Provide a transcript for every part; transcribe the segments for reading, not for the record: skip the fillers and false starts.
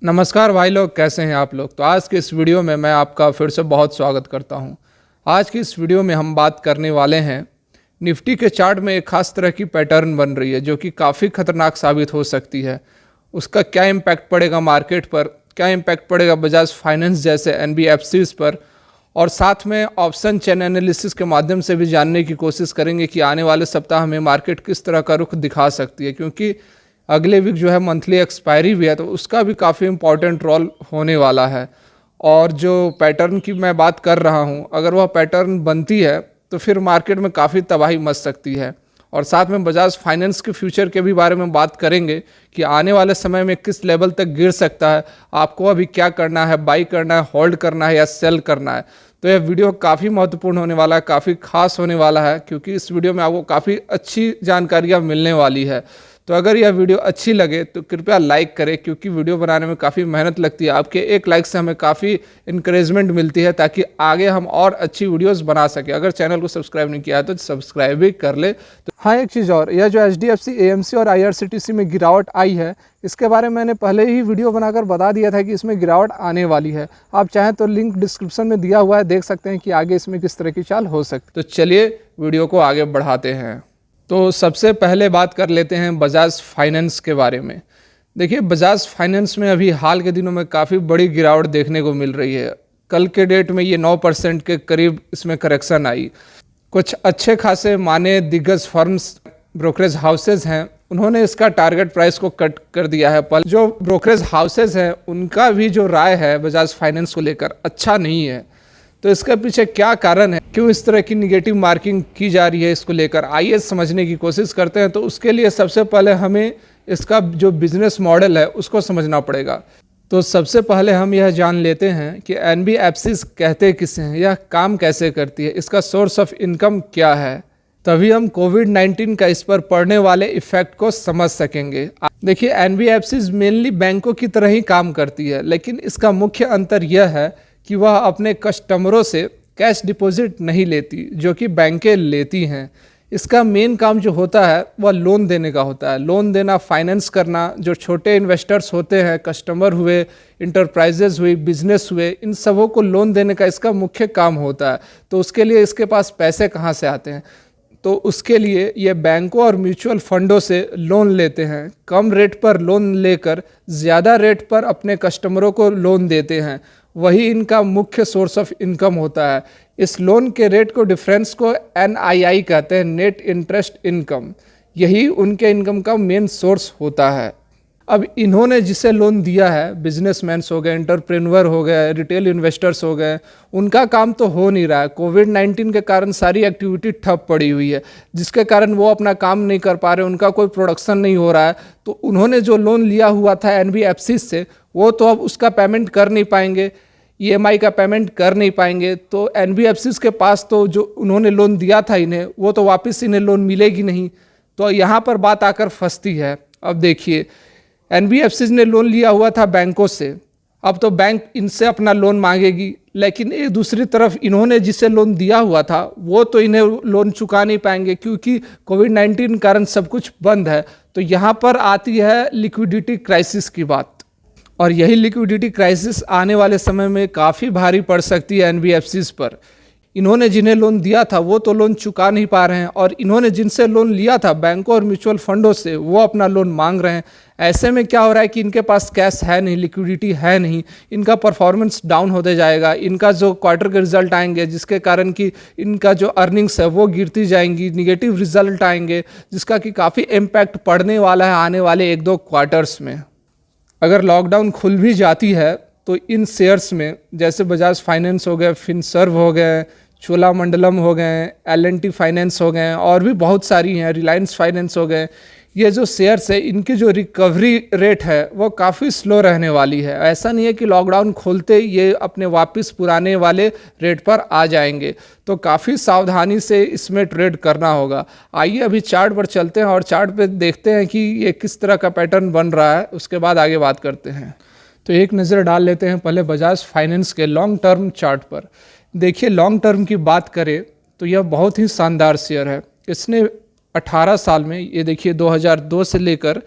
नमस्कार भाई लोग, कैसे हैं आप लोग। तो आज के इस वीडियो में मैं आपका फिर से बहुत स्वागत करता हूं। आज की इस वीडियो में हम बात करने वाले हैं निफ्टी के चार्ट में एक खास तरह की पैटर्न बन रही है जो कि काफ़ी खतरनाक साबित हो सकती है। उसका क्या इम्पैक्ट पड़ेगा मार्केट पर, क्या इम्पैक्ट पड़ेगा बजाज फाइनेंस जैसे एनबीएफसीज पर, और साथ में ऑप्शन चेन एनालिसिस के माध्यम से भी जानने की कोशिश करेंगे कि आने वाले सप्ताह में मार्केट किस तरह का रुख दिखा सकती है, क्योंकि अगले वीक जो है मंथली एक्सपायरी भी है, तो उसका भी काफ़ी इंपॉर्टेंट रोल होने वाला है। और जो पैटर्न की मैं बात कर रहा हूँ, अगर वह पैटर्न बनती है तो फिर मार्केट में काफ़ी तबाही मच सकती है। और साथ में बजाज फाइनेंस के फ्यूचर के भी बारे में बात करेंगे कि आने वाले समय में किस लेवल तक गिर सकता है, आपको अभी क्या करना है, बाई करना है, होल्ड करना है या सेल करना है। तो यह वीडियो काफ़ी महत्वपूर्ण होने वाला है, काफ़ी खास होने वाला है, क्योंकि इस वीडियो में आपको काफ़ी अच्छी जानकारियाँ मिलने वाली है। तो अगर यह वीडियो अच्छी लगे तो कृपया लाइक करें, क्योंकि वीडियो बनाने में काफ़ी मेहनत लगती है। आपके एक लाइक से हमें काफ़ी इंकरेजमेंट मिलती है ताकि आगे हम और अच्छी वीडियोस बना सकें। अगर चैनल को सब्सक्राइब नहीं किया है तो सब्सक्राइब भी कर ले। तो हाँ, एक चीज़ और, यह जो एचडीएफसी, एएमसी और आईआरसीटीसी में गिरावट आई है, इसके बारे में मैंने पहले ही वीडियो बनाकर बता दिया था कि इसमें गिरावट आने वाली है। आप चाहें तो लिंक डिस्क्रिप्शन में दिया हुआ है, देख सकते हैं कि आगे इसमें किस तरह की चाल हो सकती है। तो चलिए वीडियो को आगे बढ़ाते हैं। तो सबसे पहले बात कर लेते हैं बजाज फाइनेंस के बारे में। देखिए, बजाज फाइनेंस में अभी हाल के दिनों में काफ़ी बड़ी गिरावट देखने को मिल रही है। कल के डेट में ये 9% के करीब इसमें करेक्शन आई। कुछ अच्छे खासे माने दिग्गज फर्म्स, ब्रोकरेज हाउसेज हैं, उन्होंने इसका टारगेट प्राइस को कट कर दिया है। पर जो ब्रोकरेज हाउसेज हैं उनका भी जो राय है बजाज फाइनेंस को लेकर अच्छा नहीं है। तो इसके पीछे क्या कारण है, क्यों इस तरह की निगेटिव मार्किंग की जा रही है इसको लेकर, आइए समझने की कोशिश करते हैं। तो उसके लिए सबसे पहले हमें इसका जो बिजनेस मॉडल है उसको समझना पड़ेगा। तो सबसे पहले हम यह जान लेते हैं कि एनबीएफसीज कहते किसे हैं, यह काम कैसे करती है, इसका सोर्स ऑफ इनकम क्या है। तभी हम कोविड-19 का इस पर पड़ने वाले इफेक्ट को समझ सकेंगे। देखिए, एनबीएफसीज मेनली बैंकों की तरह ही काम करती है, लेकिन इसका मुख्य अंतर यह है कि वह अपने कस्टमरों से कैश डिपॉजिट नहीं लेती, जो कि बैंकें लेती हैं। इसका मेन काम जो होता है वह लोन देने का होता है। लोन देना, फाइनेंस करना, जो छोटे इन्वेस्टर्स होते हैं, कस्टमर हुए, इंटरप्राइजेज हुई, बिजनेस हुए, इन सबों को लोन देने का इसका मुख्य काम होता है। तो उसके लिए इसके पास पैसे कहाँ से आते हैं, तो उसके लिए ये बैंकों और म्यूचुअल फंडों से लोन लेते हैं। कम रेट पर लोन लेकर ज़्यादा रेट पर अपने कस्टमरों को लोन देते हैं, वही इनका मुख्य सोर्स ऑफ इनकम होता है। इस लोन के रेट को, डिफरेंस को NII कहते हैं, नेट इंटरेस्ट इनकम। यही उनके इनकम का मेन सोर्स होता है। अब इन्होंने जिसे लोन दिया है, बिजनेसमैन्स हो गए, एंटरप्रेन्योर हो गए, रिटेल इन्वेस्टर्स हो गए, उनका काम तो हो नहीं रहा है। कोविड-19 के कारण सारी एक्टिविटी ठप पड़ी हुई है, जिसके कारण वो अपना काम नहीं कर पा रहे, उनका कोई प्रोडक्शन नहीं हो रहा है। तो उन्होंने जो लोन लिया हुआ था एनबीएफसी से, वो तो अब उसका पेमेंट कर नहीं पाएंगे, EMI का पेमेंट कर नहीं पाएंगे। तो एनबीएफसीज के पास तो जो उन्होंने लोन दिया था इन्हें, वो तो वापस इन्हें लोन मिलेगी नहीं। तो यहाँ पर बात आकर फंसती है। अब देखिए, एनबीएफसीज ने लोन लिया हुआ था बैंकों से, अब तो बैंक इनसे अपना लोन मांगेगी, लेकिन एक दूसरी तरफ इन्होंने जिसे लोन दिया हुआ था वो तो इन्हें लोन चुका नहीं पाएंगे, क्योंकि कोविड-19 कारण सब कुछ बंद है। तो यहाँ पर आती है लिक्विडिटी क्राइसिस की बात, और यही लिक्विडिटी क्राइसिस आने वाले समय में काफ़ी भारी पड़ सकती है एनबीएफसीज पर। इन्होंने जिन्हें लोन दिया था वो तो लोन चुका नहीं पा रहे हैं, और इन्होंने जिनसे लोन लिया था बैंकों और म्यूचुअल फंडों से, वो अपना लोन मांग रहे हैं। ऐसे में क्या हो रहा है कि इनके पास कैश है नहीं, लिक्विडिटी है नहीं, इनका परफॉर्मेंस डाउन होते जाएगा। इनका जो क्वार्टर के रिजल्ट आएंगे, जिसके कारण कि इनका जो अर्निंग्स है वो गिरती जाएंगी, निगेटिव रिजल्ट आएंगे, जिसका कि काफ़ी इम्पैक्ट पड़ने वाला है आने वाले 1-2 क्वार्टर्स में। अगर लॉकडाउन खुल भी जाती है तो इन शेयर्स में, जैसे बजाज फाइनेंस हो गए, फिनसर्व हो गए, चोलामंडलम हो गए, L&T फाइनेंस हो गए, और भी बहुत सारी हैं, रिलायंस फाइनेंस हो गए, ये जो शेयर्स है इनकी जो रिकवरी रेट है वो काफ़ी स्लो रहने वाली है। ऐसा नहीं है कि लॉकडाउन खोलते ये अपने वापस पुराने वाले रेट पर आ जाएंगे। तो काफ़ी सावधानी से इसमें ट्रेड करना होगा। आइए अभी चार्ट पर चलते हैं और चार्ट पे देखते हैं कि ये किस तरह का पैटर्न बन रहा है, उसके बाद आगे बात करते हैं। तो एक नज़र डाल लेते हैं पहले बजाज फाइनेंस के लॉन्ग टर्म चार्ट पर। देखिए, लॉन्ग टर्म की बात करें तो यह बहुत ही शानदार शेयर है। इसने 18 साल में, ये देखिए 2002 से लेकर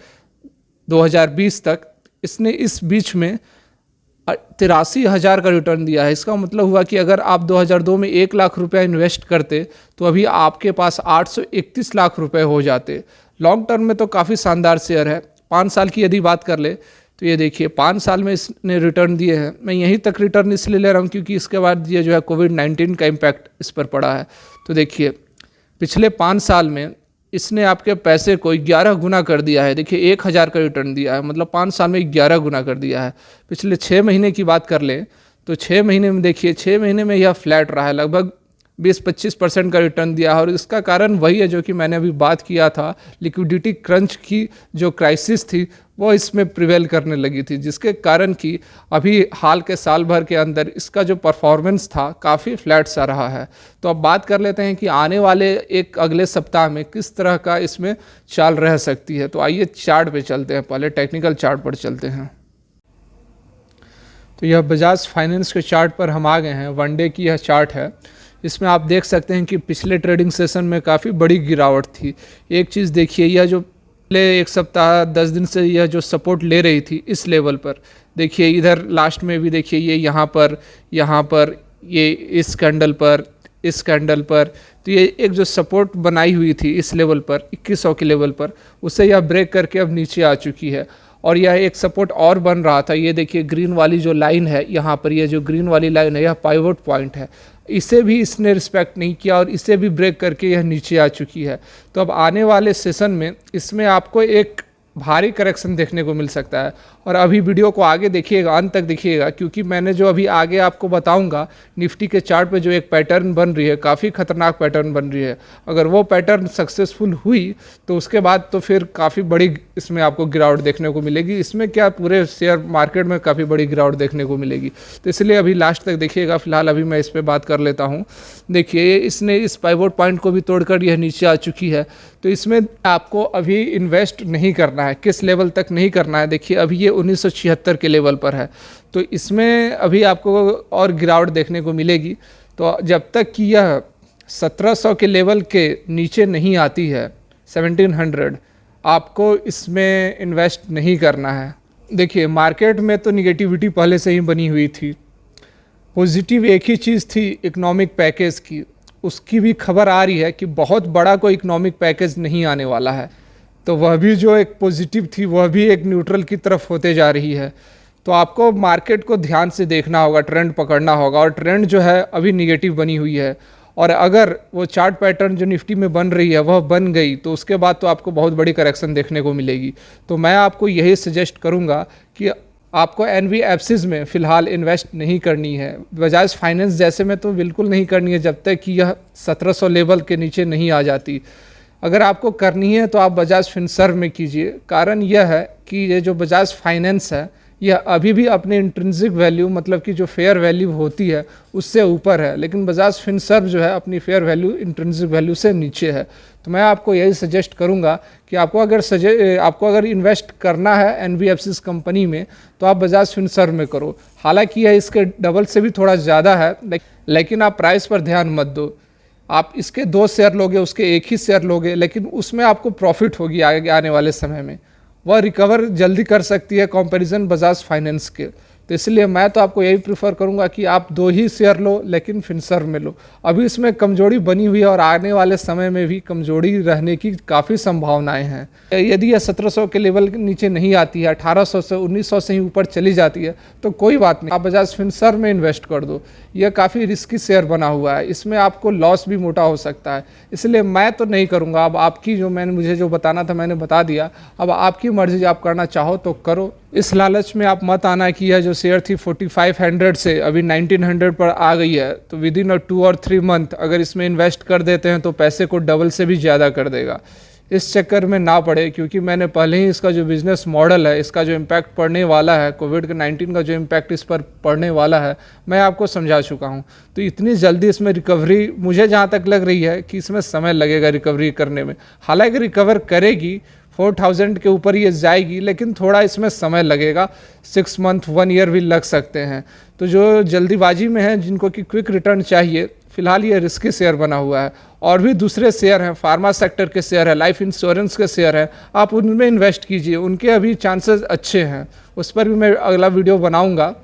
2020 तक इसने इस बीच में 83,000 का रिटर्न दिया है। इसका मतलब हुआ कि अगर आप 2002 में 1 लाख रुपया इन्वेस्ट करते तो अभी आपके पास 831 लाख रुपए हो जाते। लॉन्ग टर्म में तो काफ़ी शानदार शेयर है। 5 साल की यदि बात कर ले तो ये देखिए 5 साल में इसने रिटर्न दिए हैं। मैं यहीं तक रिटर्न इसलिए ले रहा हूँ क्योंकि इसके बाद ये जो है कोविड-19 का इम्पैक्ट इस पर पड़ा है। तो देखिए पिछले 5 साल में इसने आपके पैसे को 11 गुना कर दिया है। देखिए 1,000 का रिटर्न दिया है, मतलब 5 साल में 11 गुना कर दिया है। पिछले 6 महीने की बात कर लें तो 6 महीने में देखिए 6 महीने में यह फ्लैट रहा है, लगभग 20-25% का रिटर्न दिया है। और इसका कारण वही है जो कि मैंने अभी बात किया था, लिक्विडिटी क्रंच की जो क्राइसिस थी वो इसमें प्रिवेल करने लगी थी, जिसके कारण कि अभी हाल के साल भर के अंदर इसका जो परफॉर्मेंस था काफ़ी फ्लैट सा रहा है। तो अब बात कर लेते हैं कि आने वाले एक अगले सप्ताह में किस तरह का इसमें चाल रह सकती है। तो आइए चार्ट पे चलते हैं, पहले टेक्निकल चार्ट पर चलते हैं। तो यह बजाज फाइनेंस के चार्ट पर हम आ गए हैं। 1 डे की यह चार्ट है। इसमें आप देख सकते हैं कि पिछले ट्रेडिंग सेशन में काफ़ी बड़ी गिरावट थी। एक चीज़ देखिए, यह जो पिछले 1 सप्ताह 10 दिन से यह जो सपोर्ट ले रही थी इस लेवल पर, देखिए इधर लास्ट में भी देखिए ये यहाँ पर ये इस कैंडल पर, इस कैंडल पर, तो ये एक जो सपोर्ट बनाई हुई थी इस लेवल पर 2100 के लेवल पर, उसे यह ब्रेक करके अब नीचे आ चुकी है। और यह एक सपोर्ट और बन रहा था। ये देखिए ग्रीन वाली जो लाइन है यहाँ पर, ये जो ग्रीन वाली लाइन है यह पाइवट पॉइंट है। इसे भी इसने रिस्पेक्ट नहीं किया और इसे भी ब्रेक करके यह नीचे आ चुकी है। तो अब आने वाले सेशन में इसमें आपको एक भारी करेक्शन देखने को मिल सकता है। और अभी वीडियो को आगे देखिएगा, अंत तक देखिएगा, क्योंकि मैंने जो अभी आगे आपको बताऊंगा निफ्टी के चार्ट पे जो एक पैटर्न बन रही है, काफ़ी खतरनाक पैटर्न बन रही है। अगर वो पैटर्न सक्सेसफुल हुई तो उसके बाद तो फिर काफ़ी बड़ी इसमें आपको गिरावट देखने को मिलेगी। इसमें क्या पूरे शेयर मार्केट में काफ़ी बड़ी गिरावट देखने को मिलेगी। तो इसलिए अभी लास्ट तक देखिएगा। फिलहाल अभी मैं इस पर बात कर लेता हूँ। देखिए इसने इस पाइवट पॉइंट को भी तोड़कर यह नीचे आ चुकी है। तो इसमें आपको अभी इन्वेस्ट नहीं करना है। किस लेवल तक नहीं करना है, देखिए अभी ये 1976 के लेवल पर है। तो इसमें अभी आपको और गिरावट देखने को मिलेगी। तो जब तक कि यह 1700 के लेवल के नीचे नहीं आती है, 1700, आपको इसमें इन्वेस्ट नहीं करना है। देखिए मार्केट में तो निगेटिविटी पहले से ही बनी हुई थी। पॉजिटिव एक ही चीज़ थी इकोनॉमिक पैकेज की, उसकी भी खबर आ रही है कि बहुत बड़ा कोई इकोनॉमिक पैकेज नहीं आने वाला है। तो वह भी जो एक पॉजिटिव थी वह भी एक न्यूट्रल की तरफ होते जा रही है। तो आपको मार्केट को ध्यान से देखना होगा, ट्रेंड पकड़ना होगा। और ट्रेंड जो है अभी निगेटिव बनी हुई है। और अगर वो चार्ट पैटर्न जो निफ्टी में बन रही है वह बन गई तो उसके बाद तो आपको बहुत बड़ी करेक्शन देखने को मिलेगी। तो मैं आपको यही सजेस्ट करूँगा कि आपको एनबीएफसीज में फ़िलहाल इन्वेस्ट नहीं करनी है। बजाज फाइनेंस जैसे में तो बिल्कुल नहीं करनी है जब तक कि यह 1700 लेवल के नीचे नहीं आ जाती। अगर आपको करनी है तो आप बजाज फिनसर्व में कीजिए। कारण यह है कि ये जो बजाज फाइनेंस है यह अभी भी अपने इंट्रिंसिक वैल्यू, मतलब कि जो फेयर वैल्यू होती है उससे ऊपर है, लेकिन बजाज फिनसर्व जो है अपनी फेयर वैल्यू इंट्रिंसिक वैल्यू से नीचे है। तो मैं आपको यही सजेस्ट करूंगा कि आपको अगर इन्वेस्ट करना है एनबीएफसीज कंपनी में तो आप बजाज फिनसर्व में करो। हालांकि यह इसके डबल से भी थोड़ा ज़्यादा है, लेकिन आप प्राइस पर ध्यान मत दो। आप इसके 2 शेयर लोगे, उसके 1 ही शेयर लोगे, लेकिन उसमें आपको प्रॉफिट होगी आगे आने वाले समय में। वह रिकवर जल्दी कर सकती है कंपैरिजन बजाज फाइनेंस के। तो इसलिए मैं तो आपको यही प्रीफर करूंगा कि आप 2 ही शेयर लो, लेकिन फिनसर्व में लो। अभी इसमें कमजोरी बनी हुई है और आने वाले समय में भी कमजोरी रहने की काफ़ी संभावनाएं हैं। यदि यह 1700 के लेवल के नीचे नहीं आती है, 1800 से 1900 से ही ऊपर चली जाती है तो कोई बात नहीं, आप बजाज फिनसर्व में इन्वेस्ट कर दो। यह काफ़ी रिस्की शेयर बना हुआ है, इसमें आपको लॉस भी मोटा हो सकता है। इसलिए मैं तो नहीं करूँगा। अब आपकी मुझे जो बताना था मैंने बता दिया। अब आपकी मर्जी, आप करना चाहो तो करो। इस लालच में आप मत आना कि यह जो शेयर थी 4500 से अभी 1900 पर आ गई है तो विद इन 2 और 3 मंथ अगर इसमें इन्वेस्ट कर देते हैं तो पैसे को डबल से भी ज़्यादा कर देगा। इस चक्कर में ना पड़े, क्योंकि मैंने पहले ही इसका जो बिज़नेस मॉडल है, इसका जो इम्पैक्ट पड़ने वाला है, कोविड-19 का जो इम्पैक्ट इस पर पड़ने वाला है, मैं आपको समझा चुका हूँ। तो इतनी जल्दी इसमें रिकवरी मुझे जहाँ तक लग रही है कि इसमें समय लगेगा रिकवरी करने में। हालांकि रिकवर करेगी, 4000 के ऊपर ये जाएगी, लेकिन थोड़ा इसमें समय लगेगा। 6 मंथ 1 ईयर भी लग सकते हैं। तो जो जल्दीबाजी में है, जिनको कि क्विक रिटर्न चाहिए, फिलहाल ये रिस्की शेयर बना हुआ है। और भी दूसरे शेयर हैं, फार्मा सेक्टर के शेयर है, लाइफ इंश्योरेंस के शेयर हैं, आप उनमें इन्वेस्ट कीजिए, उनके अभी चांसेस अच्छे हैं। उस पर भी मैं अगला वीडियो बनाऊंगा।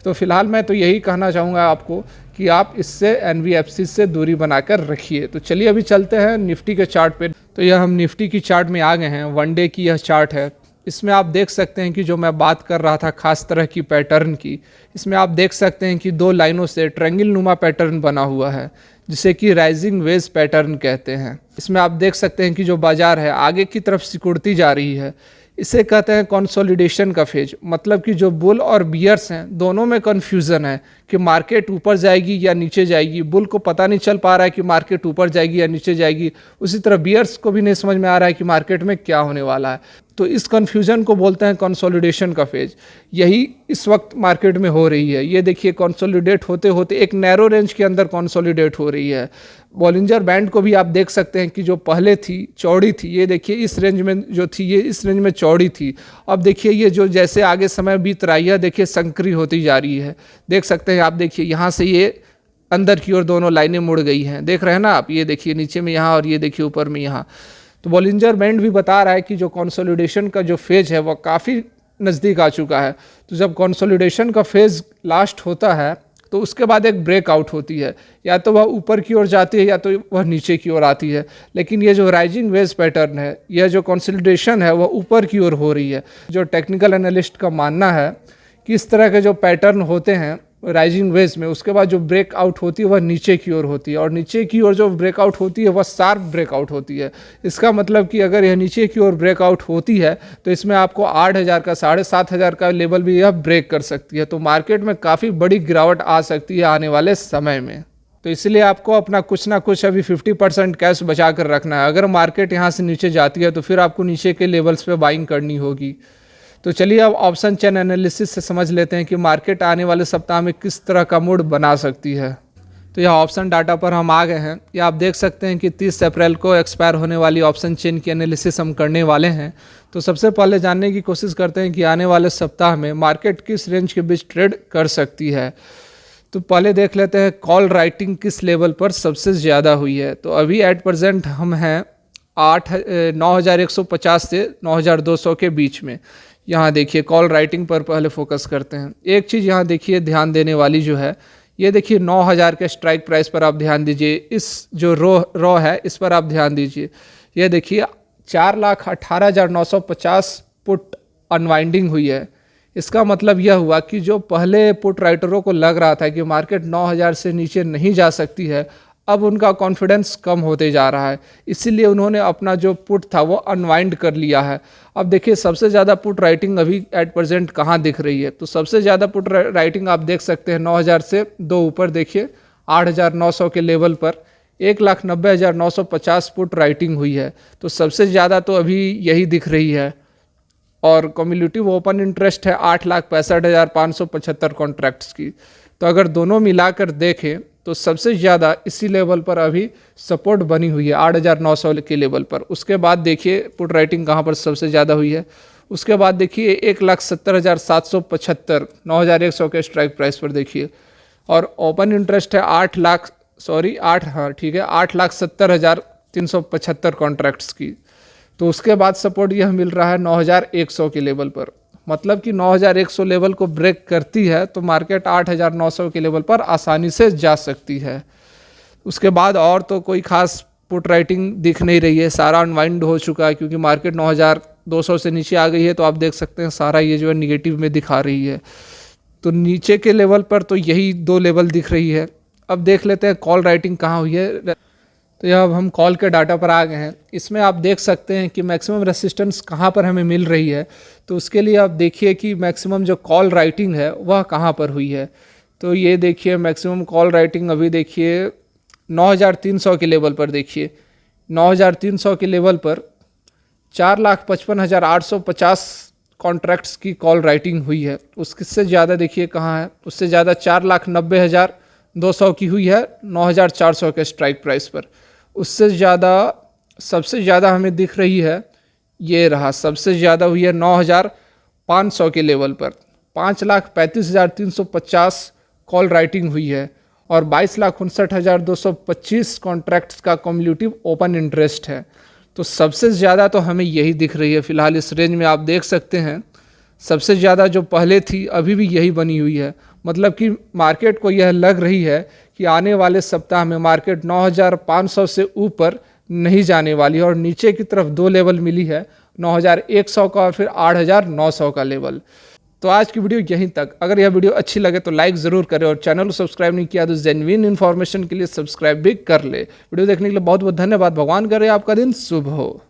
तो फिलहाल मैं तो यही कहना चाहूँगा आपको कि आप इससे एनबीएफसी से दूरी बनाकर रखिए। तो चलिए अभी चलते हैं निफ्टी के चार्ट पे। तो यह हम निफ्टी की चार्ट में आ गए हैं। वन डे की यह चार्ट है। इसमें आप देख सकते हैं कि जो मैं बात कर रहा था खास तरह की पैटर्न की, इसमें आप देख सकते हैं कि दो लाइनों से ट्रायंगल नुमा पैटर्न बना हुआ है, जिसे कि राइजिंग वेज पैटर्न कहते हैं। इसमें आप देख सकते हैं कि जो बाजार है आगे की तरफ सिकुड़ती जा रही है। इसे कहते हैं कंसोलिडेशन का फेज। मतलब कि जो बुल और बियर्स हैं दोनों में कन्फ्यूज़न है कि मार्केट ऊपर जाएगी या नीचे जाएगी। बुल को पता नहीं चल पा रहा है कि मार्केट ऊपर जाएगी या नीचे जाएगी, उसी तरह बियर्स को भी नहीं समझ में आ रहा है कि मार्केट में क्या होने वाला है। तो इस कन्फ्यूज़न को बोलते हैं कंसोलिडेशन का फेज। यही इस वक्त मार्केट में हो रही है। ये देखिए कंसोलिडेट होते होते एक नैरो रेंज के अंदर कंसोलिडेट हो रही है। बॉलिंजर बैंड को भी आप देख सकते हैं कि जो पहले थी चौड़ी थी, ये देखिए इस रेंज में जो थी ये इस रेंज में चौड़ी थी। अब देखिए ये जो जैसे आगे समय बीत रहा है देखिए संकरी होती जा रही है। देख सकते हैं आप, देखिए यहाँ से ये अंदर की ओर दोनों लाइनें मुड़ गई हैं, देख रहे हैं ना आप। ये देखिए नीचे में यहाँ और ये देखिए ऊपर में यहाँ। तो बॉलिंजर बैंड भी बता रहा है कि जो कंसोलिडेशन का जो फेज है वह काफ़ी नज़दीक आ चुका है। तो जब कंसोलिडेशन का फेज लास्ट होता है तो उसके बाद एक ब्रेकआउट होती है, या तो वह ऊपर की ओर जाती है या तो वह नीचे की ओर आती है। लेकिन ये जो राइजिंग वेज पैटर्न है, यह जो कंसोलिडेशन है वह ऊपर की ओर हो रही है। जो टेक्निकल एनालिस्ट का मानना है कि इस तरह के जो पैटर्न होते हैं राइजिंग वेज में, उसके बाद जो ब्रेकआउट होती है वह नीचे की ओर होती है, और नीचे की ओर जो ब्रेकआउट होती है वह शार्प ब्रेकआउट होती है। इसका मतलब कि अगर यह नीचे की ओर ब्रेकआउट होती है तो इसमें आपको 8,000 का 7,500 का लेवल भी यह ब्रेक कर सकती है। तो मार्केट में काफ़ी बड़ी गिरावट आ सकती है आने वाले समय में। तो इसलिए आपको अपना कुछ ना कुछ अभी 50% कैश बचा कर रखना है। अगर मार्केट यहाँ से नीचे जाती है तो फिर आपको नीचे के लेवल्स पे बाइंग करनी होगी। तो चलिए अब ऑप्शन चेन एनालिसिस से समझ लेते हैं कि मार्केट आने वाले सप्ताह में किस तरह का मूड बना सकती है। तो यह ऑप्शन डाटा पर हम आ गए हैं। ये आप देख सकते हैं कि 30 अप्रैल को एक्सपायर होने वाली ऑप्शन चेन की एनालिसिस हम करने वाले हैं। तो सबसे पहले जानने की कोशिश करते हैं कि आने वाले सप्ताह में मार्केट किस रेंज के बीच ट्रेड कर सकती है। तो पहले देख लेते हैं कॉल राइटिंग किस लेवल पर सबसे ज़्यादा हुई है। तो अभी एट प्रेजेंट हम हैं 9,150 से 9,200 के बीच में। यहाँ देखिए कॉल राइटिंग पर पहले फोकस करते हैं। एक चीज़ यहाँ देखिए ध्यान देने वाली जो है, ये देखिए 9,000 के स्ट्राइक प्राइस पर आप ध्यान दीजिए। इस जो रो है इस पर आप ध्यान दीजिए। ये देखिए 4,18,950 पुट अनवाइंडिंग हुई है। इसका मतलब यह हुआ कि जो पहले पुट राइटरों को लग रहा था कि मार्केट 9,000 से नीचे नहीं जा सकती है, अब उनका कॉन्फिडेंस कम होते जा रहा है। इसीलिए उन्होंने अपना जो पुट था वो अनवाइंड कर लिया है। अब देखिए सबसे ज़्यादा पुट राइटिंग अभी एट प्रेजेंट कहाँ दिख रही है। तो सबसे ज़्यादा पुट राइटिंग आप देख सकते हैं 9,000 से दो ऊपर देखिए 8,900 के लेवल पर 1,90,950 पुट राइटिंग हुई है। तो सबसे ज़्यादा तो अभी यही दिख रही है। और कम्युलेटिव ओपन इंटरेस्ट है 8,65,575 कॉन्ट्रैक्ट्स की। तो अगर दोनों मिलाकर देखें तो सबसे ज़्यादा इसी लेवल पर अभी सपोर्ट बनी हुई है 8,900 के लेवल पर। उसके बाद देखिए पुट राइटिंग कहाँ पर सबसे ज़्यादा हुई है। उसके बाद देखिए 1,70,775 9,100 के स्ट्राइक प्राइस पर देखिए। और ओपन इंटरेस्ट है 8,70,375 कॉन्ट्रैक्ट्स की। तो उसके बाद सपोर्ट यह मिल रहा है 9,100 के लेवल पर। मतलब कि 9,100 लेवल को ब्रेक करती है तो मार्केट 8,900 के लेवल पर आसानी से जा सकती है। उसके बाद और तो कोई खास पुट राइटिंग दिख नहीं रही है, सारा अनवाइंड हो चुका है क्योंकि मार्केट 9,200 से नीचे आ गई है। तो आप देख सकते हैं सारा ये जो है निगेटिव में दिखा रही है। तो नीचे के लेवल पर तो यही दो लेवल दिख रही है। अब देख लेते हैं कॉल राइटिंग कहाँ हुई है। तो यह अब हम कॉल के डाटा पर आ गए हैं। इसमें आप देख सकते हैं कि मैक्सिमम रेसिस्टेंस कहाँ पर हमें मिल रही है। तो उसके लिए आप देखिए कि मैक्सिमम जो कॉल राइटिंग है वह कहाँ पर हुई है। तो ये देखिए मैक्सिमम कॉल राइटिंग अभी देखिए 9,300 के लेवल पर। देखिए 9,300 के लेवल पर 4,55,850 कॉन्ट्रैक्ट्स की कॉल राइटिंग हुई है। उससे ज़्यादा देखिए कहाँ है, उससे ज़्यादा 4,90,200 की हुई है 9,400 के स्ट्राइक प्राइस पर। उससे ज़्यादा सबसे ज़्यादा हमें दिख रही है, ये रहा सबसे ज़्यादा हुई है 9,500 के लेवल पर 5,35,350 कॉल राइटिंग हुई है। और 22,59,225 कॉन्ट्रैक्ट्स का कम्युलेटिव ओपन इंटरेस्ट है। तो सबसे ज़्यादा तो हमें यही दिख रही है फिलहाल इस रेंज में। आप देख सकते हैं सबसे ज़्यादा जो पहले थी अभी भी यही बनी हुई है। मतलब कि मार्केट को यह लग रही है कि आने वाले सप्ताह में मार्केट 9,500 से ऊपर नहीं जाने वाली है और नीचे की तरफ दो लेवल मिली है, 9,100 का और फिर 8,900 का लेवल। तो आज की वीडियो यहीं तक। अगर यह वीडियो अच्छी लगे तो लाइक ज़रूर करें और चैनल को सब्सक्राइब नहीं किया तो जेन्युइन इन्फॉर्मेशन के लिए सब्सक्राइब भी कर ले। वीडियो देखने के लिए बहुत बहुत धन्यवाद। भगवान करे आपका दिन शुभ हो।